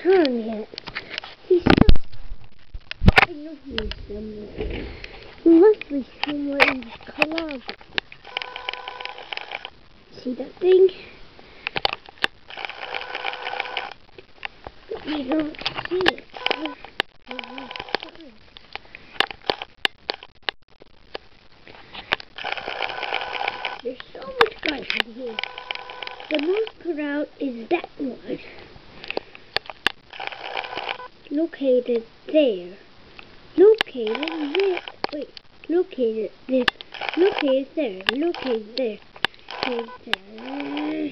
turn yet. He's still... I know he's somewhere. He must be somewhere in this closet. See that thing? But you don't see it. There's so much guys in here. The most put out is that one. Located there. Located there. Wait. Located there. Located there. Located there. Located there.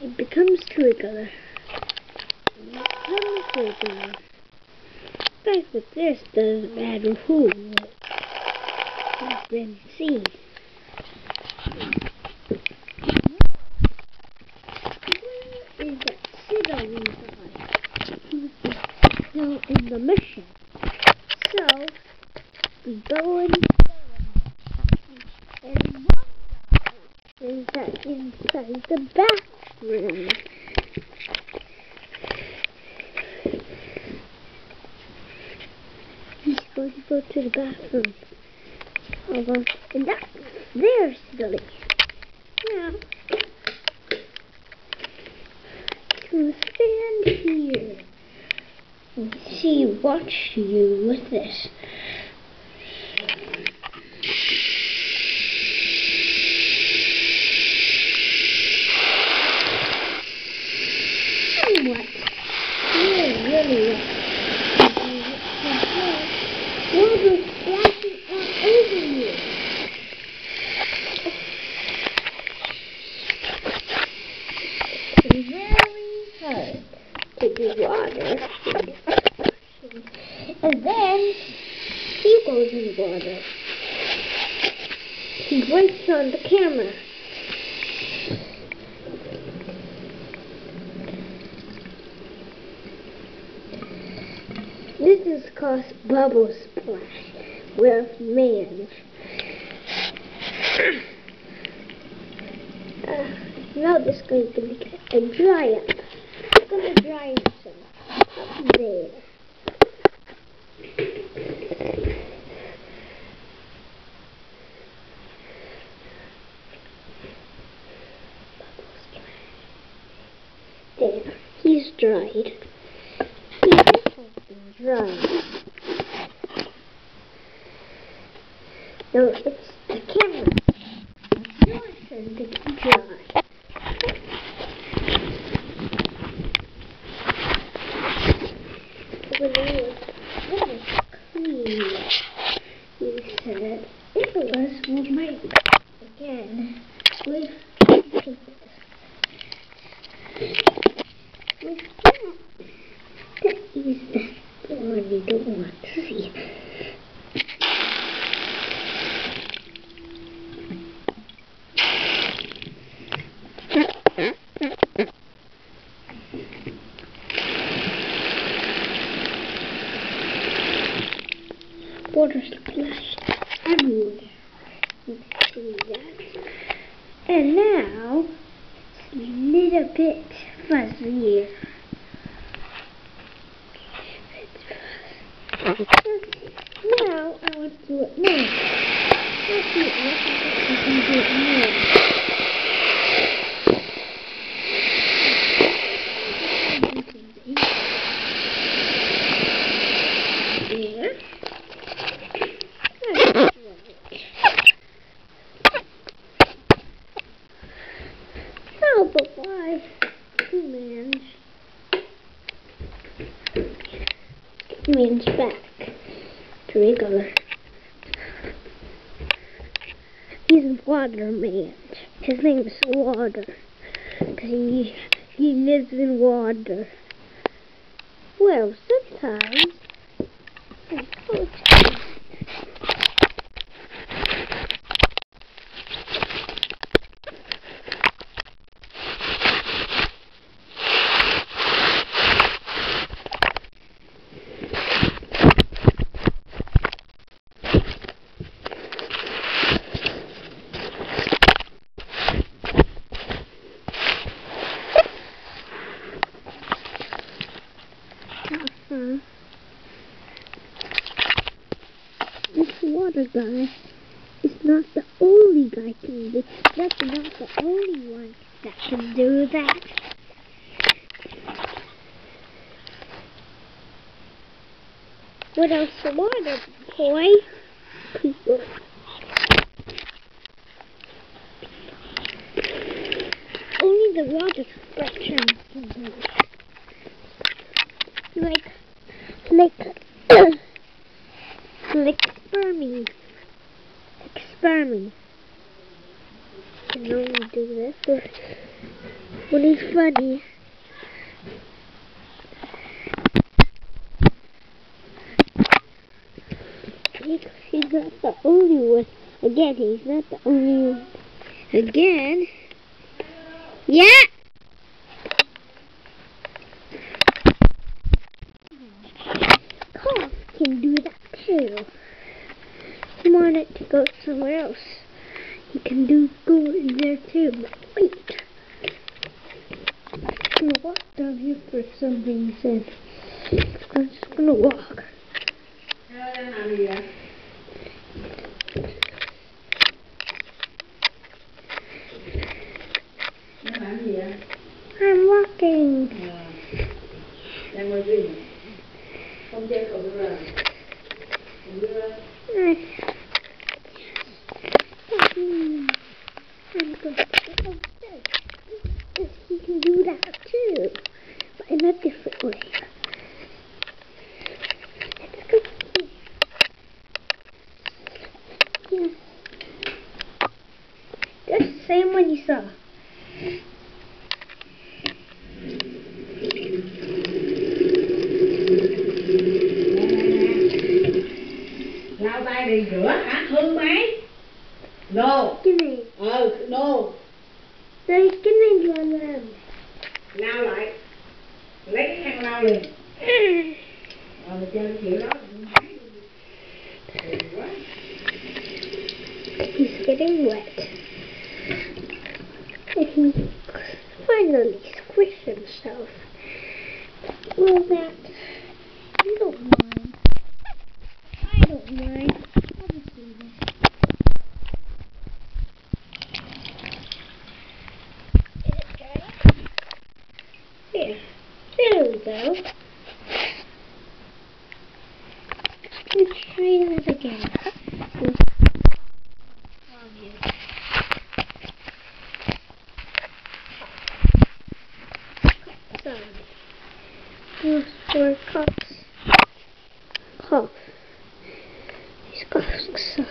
It becomes triggler. It becomes triggler. Back with this doesn't matter who has been seen. Where is that Citadel guy? He's still in the mission. So, we go and one guy is that inside the bathroom. He's going to go to the bathroom. And there's Silly. Now, to stand here and watch you with this. And what? Really what? Water splashing all over you. It's very hard to do water. And then he goes in the water. He breaks on the camera. This is called Bubble Splash with man. Now this is going to be a dry up. I'm going to dry some up there. There, he's dried. He has been dried. No, it's the camera. It's your turn to be dry. When it was clean, you said if it was, we might again with that. That is the one you don't want to see. Water splashed everywhere. You can see that. And now it's a little bit fuzzier. Now I want to do it more. Let's see if I can do it more. There. Now, but why man's back to regular. He's a water man. His name is Water, because he lives in water. Well, sometimes I go to water guy is not the only guy can do. That's not the only one that can do that. What else the water boy? People. Only the water veteran can do it. Like Experiment can only do this, but when he's funny. He's not the only one. Again, he's not the only one. Again. Yeah! Cough can do that too. If you want it to go somewhere else, you can go in there too. But wait. I'm gonna walk down here for some reason. I'm just gonna walk. I'm walking. I'm going he can do that too, but in a different way. Yeah. Just the same one you saw. Lau tay đi rửa hả? Hư máy. No. Cái này. No. Đây, cái này là làm. Lau lại. Lấy cái khăn lau liền. Rồi mình chơi cái kiểu đó. He's getting wet. And he finally squished himself. Well, that, you don't mind. I don't mind. I'll just do this. Here. There we go. Let's try that again. Those 4 cups. Cough. He's coughing sigh.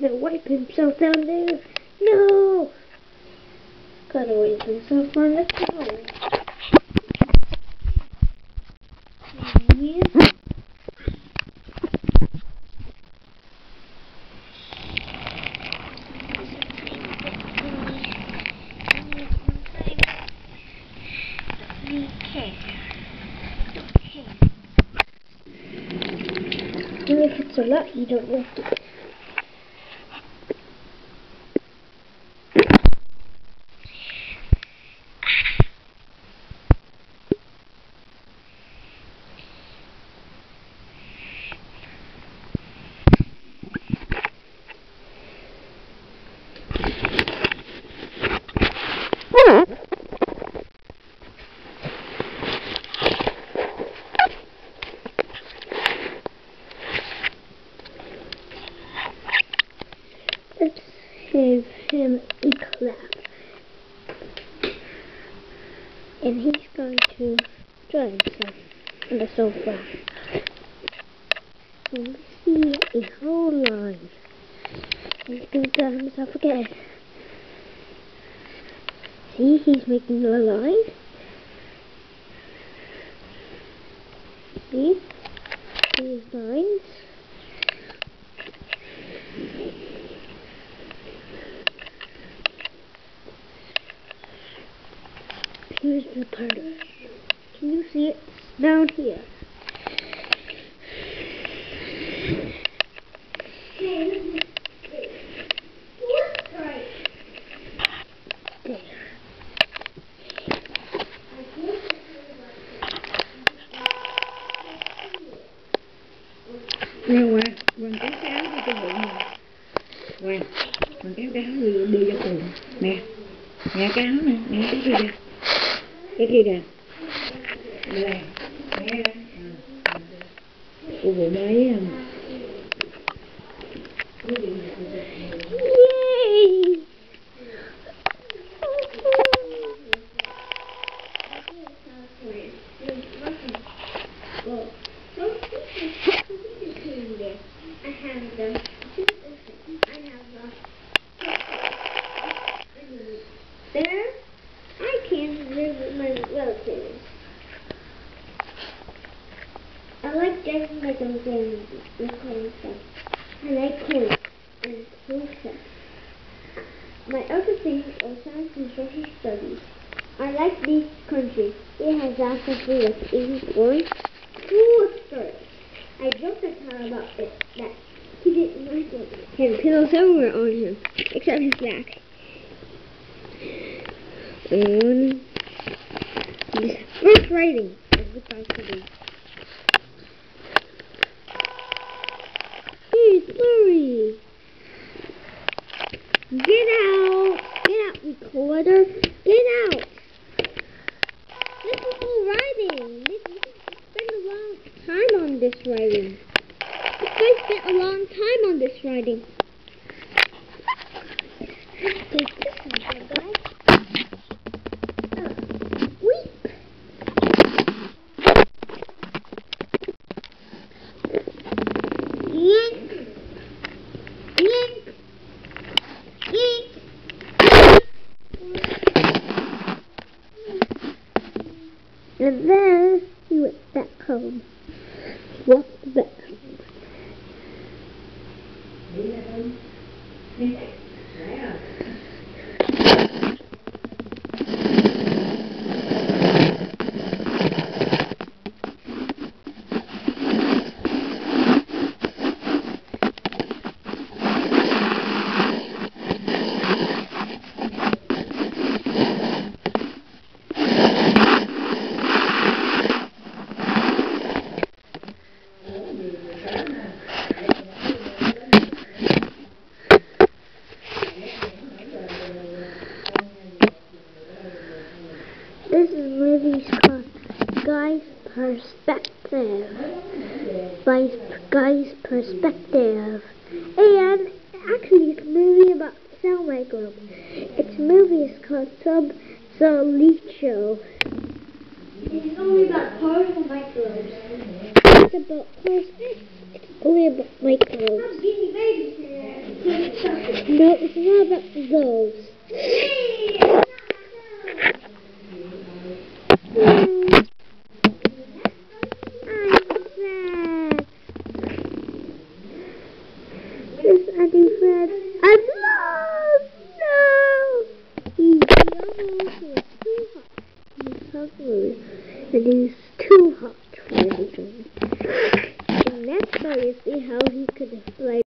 Gonna wipe himself down there. No! Gotta wipe himself on the towel. Yeah. And if it's a lot, you don't want to. Let's give him a clap. And he's going to dry himself on the sofa. And we see a whole line. He's going to dry himself again. See, he's making a line. See? These lines. Here's the part of it. Can you see it? It's down here. There. Now, run this Nè cái áo nè, nè cái kia kìa. Cái kia kìa. Đây, nghe đây. Cô bộ máy à. Yay! I have them. There, I can live with my relatives. I like driving my dog and recording stuff. I like cool and cool stuff. My other things are science and social studies. I like this country. It has access to like 84 cool stories. I joked at Tyler about it, that he didn't like it. He had pillows everywhere on him, except his back. And this first writing is what I should do. Hey, Flurry! Get out! Get out, recorder! Get out! This is all writing. You spend a long time on this writing. This guy spent a long time on this writing. Take this one, good guy. Weep. Yank. Yank. Yank. And then he went back home. Walked back home. This movie's called Guy's Perspective. By Guy's Perspective. And actually it's a movie about cell microbes. Its movie is called Sub-Solicho. It's only about particle microbes. It's about it's only about microbes. No, it's not about those. Fred. I'm lost! No! He's almost too hot. He's hungry. And he's